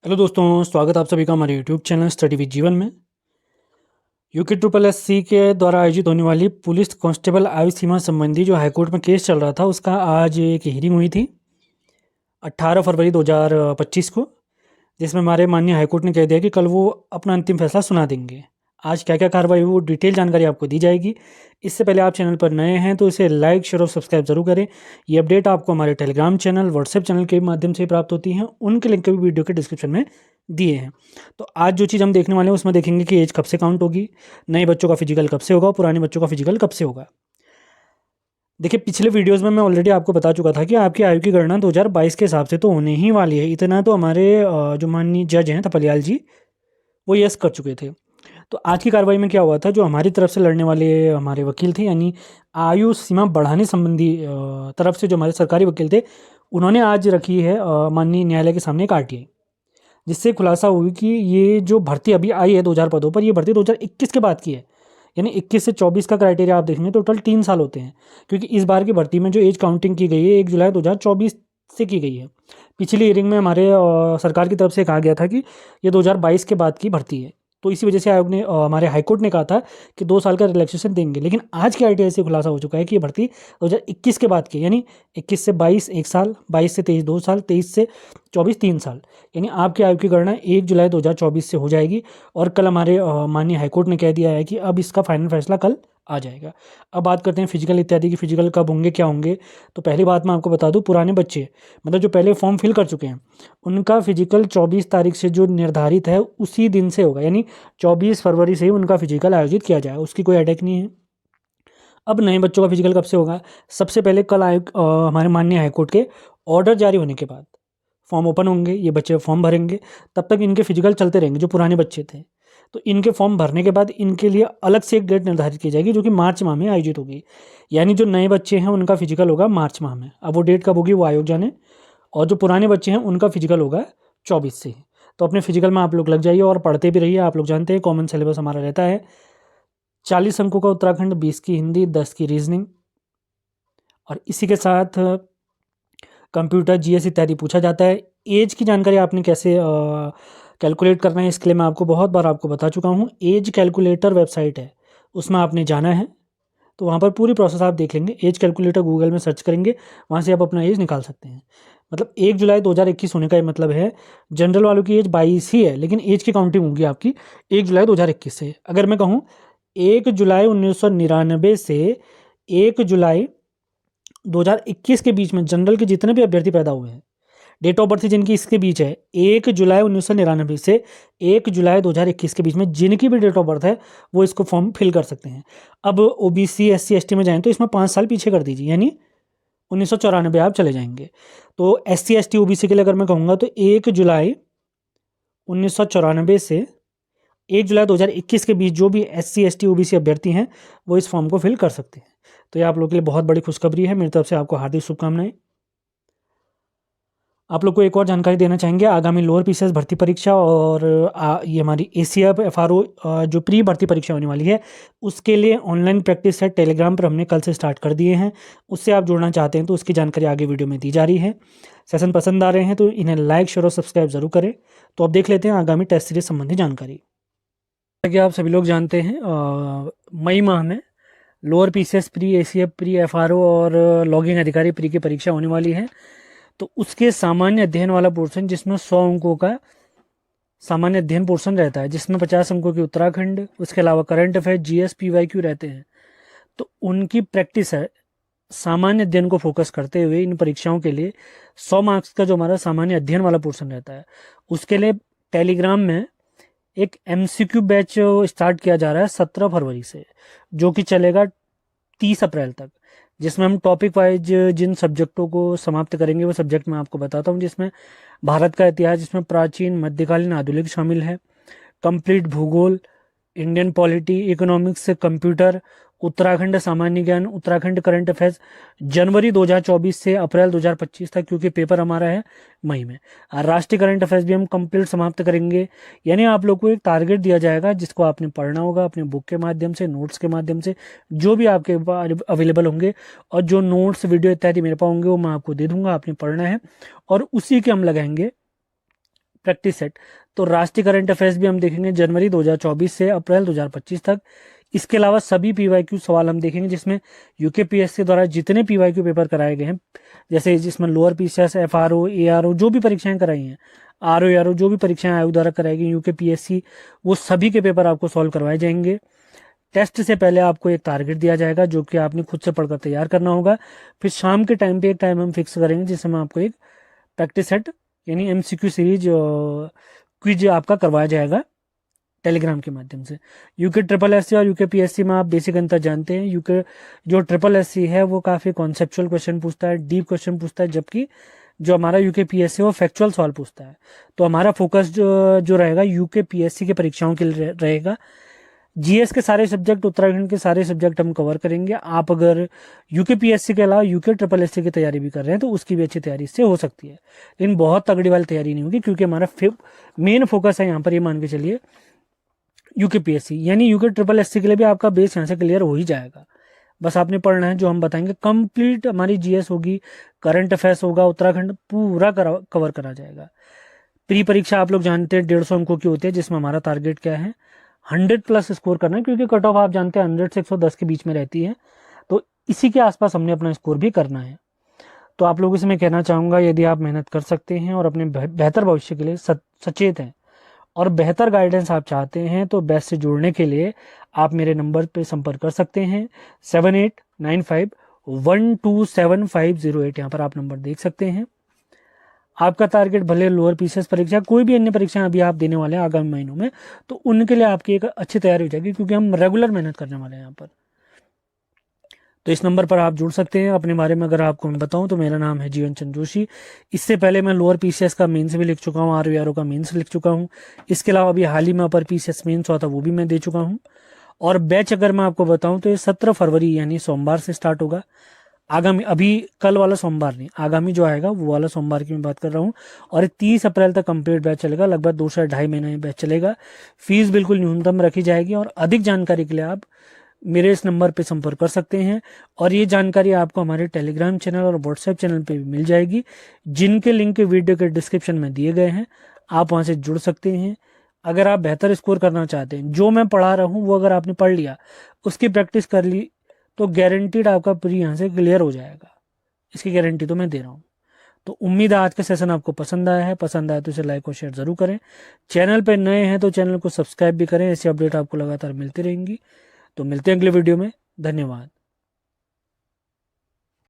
Hello दोस्तों, स्वागत है आप सभी का हमारे यूट्यूब चैनल स्टडी विद जीवन में। यूके ट्रिपल एस सी के द्वारा आयोजित होने वाली पुलिस कांस्टेबल आयु सीमा संबंधी जो हाईकोर्ट में केस चल रहा था, उसका आज एक हियरिंग हुई थी 18 फरवरी 2025 को, जिसमें हमारे माननीय हाईकोर्ट ने कह दिया कि कल वो अपना अंतिम फैसला सुना देंगे। आज क्या क्या कार्रवाई हुई वो डिटेल जानकारी आपको दी जाएगी। इससे पहले आप चैनल पर नए हैं तो इसे लाइक शेयर और सब्सक्राइब जरूर करें। ये अपडेट आपको हमारे टेलीग्राम चैनल, व्हाट्सएप चैनल के माध्यम से प्राप्त होती हैं। उनके लिंक भी वीडियो के डिस्क्रिप्शन में दिए हैं। तो आज जो चीज़ हम देखने वाले हैं उसमें देखेंगे कि एज कब से काउंट होगी, नए बच्चों का फिजिकल कब से होगा, पुराने बच्चों का फिजिकल कब से होगा। देखिए, पिछले वीडियोस में मैं ऑलरेडी आपको बता चुका था कि आपकी आयु की गणना 2022 के हिसाब से तो होने ही वाली है। इतना तो हमारे जो माननीय जज हैं थपलियाल जी, वो यस कर चुके थे। तो आज की कार्रवाई में क्या हुआ था, जो हमारी तरफ से लड़ने वाले हमारे वकील थे, यानी आयु सीमा बढ़ाने संबंधी तरफ से जो हमारे सरकारी वकील थे, उन्होंने आज रखी है माननीय न्यायालय के सामने एक आरटीआई, जिससे खुलासा हुई कि ये जो भर्ती अभी आई है 2000 पदों पर, ये भर्ती 2021 के बाद की है। यानी 21 से 24 का क्राइटेरिया आप देखेंगे तो टोटल 3 साल होते हैं, क्योंकि इस बार की भर्ती में जो एज काउंटिंग की गई है 1 जुलाई 2024 से की गई है। पिछली हियरिंग में हमारे सरकार की तरफ से कहा गया था कि ये 2022 के बाद की भर्ती है। तो इसी वजह से आयोग ने हमारे हाईकोर्ट ने कहा था कि 2 साल का रिलैक्सेशन देंगे। लेकिन आज के आरटीआई से खुलासा हो चुका है कि ये भर्ती 2021 के बाद की, यानी 21 से 22 1 साल, 22 से 23 2 साल, 23 से 24 3 साल। यानी आपकी आयु की गणना 1 जुलाई 2024 से हो जाएगी। और कल हमारे माननीय हाईकोर्ट ने कह दिया है कि अब इसका फाइनल फैसला कल आ जाएगा। अब बात करते हैं फिजिकल इत्यादि की, फिजिकल कब होंगे, क्या होंगे। तो पहली बात मैं आपको बता दूं, पुराने बच्चे मतलब जो पहले फॉर्म फिल कर चुके हैं, उनका फिजिकल 24 तारीख से जो निर्धारित है उसी दिन से होगा। यानी 24 फरवरी से ही उनका फिजिकल आयोजित किया जाएगा, उसकी कोई अटैक नहीं है। अब नए बच्चों का फिजिकल कब से होगा? सबसे पहले कल आयोग हमारे माननीय हाईकोर्ट के ऑर्डर जारी होने के बाद फॉर्म ओपन होंगे, ये बच्चे फॉर्म भरेंगे। तब तक इनके फिजिकल चलते रहेंगे जो पुराने बच्चे थे। तो इनके फॉर्म भरने के बाद इनके लिए अलग से एक डेट निर्धारित की जाएगी, जो कि मार्च माह में आयोजित होगी। यानी जो नए बच्चे हैं उनका फिजिकल होगा मार्च माह में। अब वो डेट कब होगी वो आयोग जाने। और जो पुराने बच्चे हैं उनका फिजिकल होगा 24 से। तो अपने फिजिकल में आप लोग लग जाइए और पढ़ते भी रहिए। आप लोग जानते हैं कॉमन सिलेबस हमारा रहता है 40 अंकों का उत्तराखंड, 20 की हिंदी, 10 की रीजनिंग, और इसी के साथ कंप्यूटर, जीएस इत्यादि पूछा जाता है। एज की जानकारी आपने कैसे कैलकुलेट करना है, इसके लिए मैं आपको बहुत बार आपको बता चुका हूँ। एज कैलकुलेटर वेबसाइट है, उसमें आपने जाना है, तो वहाँ पर पूरी प्रोसेस आप देख लेंगे। एज कैलकुलेटर गूगल में सर्च करेंगे, वहाँ से आप अपना एज निकाल सकते हैं। मतलब 1 जुलाई 2021 होने का ये मतलब है, जनरल वालों की एज 22 ही है, लेकिन एज की काउंटिंग होगी आपकी 1 जुलाई 2021 से। अगर मैं कहूँ 1 जुलाई 1999 से 1 जुलाई 2021 के बीच में जनरल के जितने भी अभ्यर्थी पैदा हुए हैं, डेट ऑफ बर्थ जिनकी इसके बीच है 1 जुलाई 1999 से 1 जुलाई 2021 के बीच में जिनकी भी डेट ऑफ बर्थ है, वो इसको फॉर्म फिल कर सकते हैं। अब ओबीसी SC ST में जाएं तो इसमें 5 साल पीछे कर दीजिए, यानी 1994 आप चले जाएंगे। तो SC ST OBC के लिए अगर मैं कहूँगा तो 1 जुलाई 1994 से 1 जुलाई 2021 के बीच जो भी SC ST OBC अभ्यर्थी हैं वो इस फॉर्म को फिल कर सकते हैं। तो ये आप लोगों के लिए बहुत बड़ी खुशखबरी है। मेरी तरफ से आपको हार्दिक शुभकामनाएं। आप लोग को एक और जानकारी देना चाहेंगे, आगामी लोअर पीसीएस भर्ती परीक्षा और ये हमारी ACF FRO जो प्री भर्ती परीक्षा होने वाली है, उसके लिए ऑनलाइन प्रैक्टिस सेट टेलीग्राम पर हमने कल से स्टार्ट कर दिए हैं। उससे आप जुड़ना चाहते हैं तो उसकी जानकारी आगे वीडियो में दी जा रही है। सेशन पसंद आ रहे हैं तो इन्हें लाइक शेयर और सब्सक्राइब जरूर करें। तो अब देख लेते हैं आगामी टेस्ट सीरीज संबंधी जानकारी। जैसा कि आप सभी लोग जानते हैं, मई माह में lower PCS pre, ACF pre, FRO और लॉगिंग अधिकारी प्री की परीक्षा होने वाली है। तो उसके सामान्य अध्ययन वाला पोर्शन, जिसमें 100 अंकों का सामान्य अध्ययन पोर्शन रहता है, जिसमें 50 अंकों की उत्तराखंड, उसके अलावा करंट अफेयर, GS PYQ रहते हैं। तो उनकी प्रैक्टिस है सामान्य अध्ययन को फोकस करते हुए इन परीक्षाओं के लिए 100 मार्क्स का जो हमारा सामान्य अध्ययन वाला पोर्शन रहता है, उसके लिए टेलीग्राम में एक MCQ बैच स्टार्ट किया जा रहा है 17 फरवरी से, जो कि चलेगा 30 अप्रैल तक, जिसमें हम टॉपिक वाइज जिन सब्जेक्टों को समाप्त करेंगे वो सब्जेक्ट मैं आपको बताता हूँ। जिसमें भारत का इतिहास, जिसमें प्राचीन, मध्यकालीन, आधुनिक शामिल है, कंप्लीट भूगोल, Indian polity, economics, computer, Uttarakhand सामान्य ज्ञान, उत्तराखंड करंट अफेयर्स, जनवरी 2024 से अप्रैल 2025 तक, क्योंकि पेपर हमारा है मई में। राष्ट्रीय करंट अफेयर्स भी हम कंप्लीट समाप्त करेंगे। यानी आप लोग को एक टारगेट दिया जाएगा जिसको आपने पढ़ना होगा अपने बुक के माध्यम से, नोट्स के माध्यम से, जो भी आपके पास अवेलेबल होंगे, और जो नोट्स वीडियो इत्यादि मेरे पास होंगे वो मैं आपको दे दूंगा, आपने पढ़ना है और उसी के हम लगाएंगे प्रैक्टिस सेट। तो राष्ट्रीय करंट अफेयर्स भी हम देखेंगे जनवरी 2024 से अप्रैल 2025 तक। इसके अलावा सभी पीवाईक्यू सवाल हम देखेंगे जिसमें यूकेपीएससी द्वारा जितने पीवाईक्यू पेपर कराए गए हैं, जैसे जिसमें लोअर पीसीएस, एफआरओ, एआरओ जो भी परीक्षाएं कराई हैं, आरओ एआरओ जो भी परीक्षाएं आयोग द्वारा कराई गई यूकेपीएससी, वो सभी के पेपर आपको सॉल्व करवाए जाएंगे। टेस्ट से पहले आपको एक टारगेट दिया जाएगा जो कि आपने खुद से पढ़कर तैयार करना होगा। फिर शाम के टाइम पे एक टाइम हम फिक्स करेंगे जिसमें आपको एक प्रैक्टिस सेट यानी एमसीक्यू सीरीज क्विज आपका करवाया जाएगा टेलीग्राम के माध्यम से। यूके ट्रिपल एस सी और यूके पीएससी में आप बेसिक अंतर जानते हैं। यूके जो ट्रिपल एस सी है वो काफ़ी कॉन्सेप्चुअल क्वेश्चन पूछता है, डीप क्वेश्चन पूछता है, जबकि जो हमारा यूके पीएससी वो फैक्चुअल सवाल पूछता है। तो हमारा फोकस जो रहेगा यूके पीएससी की परीक्षाओं के लिए रहेगा। जीएस के सारे सब्जेक्ट, उत्तराखंड के सारे सब्जेक्ट हम कवर करेंगे। आप अगर यूके पीएससी के अलावा यूके ट्रिपल एससी की तैयारी भी कर रहे हैं तो उसकी भी अच्छी तैयारी इससे हो सकती है, लेकिन बहुत तगड़ी वाली तैयारी नहीं होगी क्योंकि हमारा मेन फोकस है यहाँ पर, ये मान के चलिए यूके पीएससी यानी यूके ट्रिपल एससी के लिए भी आपका बेस यहाँ से क्लियर हो ही जाएगा। बस आपने पढ़ना है, जो हम बताएंगे कंप्लीट हमारी जीएस होगी, करंट अफेयर्स होगा, उत्तराखंड पूरा कवर करा जाएगा। प्री परीक्षा आप लोग जानते हैं 150 अंकों की होती है, जिसमें हमारा टारगेट क्या है 100+ स्कोर करना है, क्योंकि कट ऑफ आप जानते हैं 100 से 110 के बीच में रहती है, तो इसी के आसपास हमने अपना स्कोर भी करना है। तो आप लोगों से मैं कहना चाहूँगा, यदि आप मेहनत कर सकते हैं और अपने बेहतर भविष्य के लिए सचेत हैं और बेहतर गाइडेंस आप चाहते हैं, तो बेस्ट से जुड़ने के लिए आप मेरे नंबर पे संपर्क कर सकते हैं 7895127508। यहाँ पर आप नंबर देख सकते हैं। आपका टारगेट भले लोअर पीसीएस परीक्षा, कोई भी अन्य परीक्षा अभी आप देने वाले हैं आगामी महीनों में, तो उनके लिए आपकी एक अच्छी तैयारी हो जाएगी, क्योंकि हम रेगुलर मेहनत करने वाले हैं यहाँ पर। तो इस नंबर पर आप जुड़ सकते हैं। अपने बारे में अगर आपको मैं बताऊं तो मेरा नाम है जीवन चंद्र जोशी। इससे पहले मैं लोअर पीसीएस का मेंस भी लिख चुका हूं, आरओ का मेंस लिख चुका हूं। इसके अलावा अभी हाल ही में अपर पीसीएस मेंस हुआ था, वो भी मैं दे चुका हूं। और बैच अगर मैं आपको बताऊं तो ये 17 फरवरी यानी सोमवार से स्टार्ट होगा। आगामी, अभी कल वाला सोमवार नहीं, आगामी जो आएगा वो वाला सोमवार की मैं बात कर रहा हूँ। और 30 अप्रैल तक कंप्लीट बैच चलेगा, लगभग 2 से 2.5 महीने बैच चलेगा। फीस बिल्कुल न्यूनतम रखी जाएगी। और अधिक जानकारी के लिए आप मेरे इस नंबर पे संपर्क कर सकते हैं। और ये जानकारी आपको हमारे टेलीग्राम चैनल और व्हाट्सएप चैनल पे भी मिल जाएगी, जिनके लिंक वीडियो के डिस्क्रिप्शन में दिए गए हैं। आप वहाँ से जुड़ सकते हैं। अगर आप बेहतर स्कोर करना चाहते हैं, जो मैं पढ़ा रहा हूँ वो अगर आपने पढ़ लिया, उसकी प्रैक्टिस कर ली, तो गारंटीड आपका प्री यहाँ से क्लियर हो जाएगा। इसकी गारंटी तो मैं दे रहा हूँ। तो उम्मीद है आज का सेशन आपको पसंद आया है। पसंद आया तो इसे लाइक और शेयर जरूर करें। चैनल पर नए हैं तो चैनल को सब्सक्राइब भी करें, ऐसी अपडेट आपको लगातार मिलती रहेंगी। तो मिलते हैं अगले वीडियो में। धन्यवाद।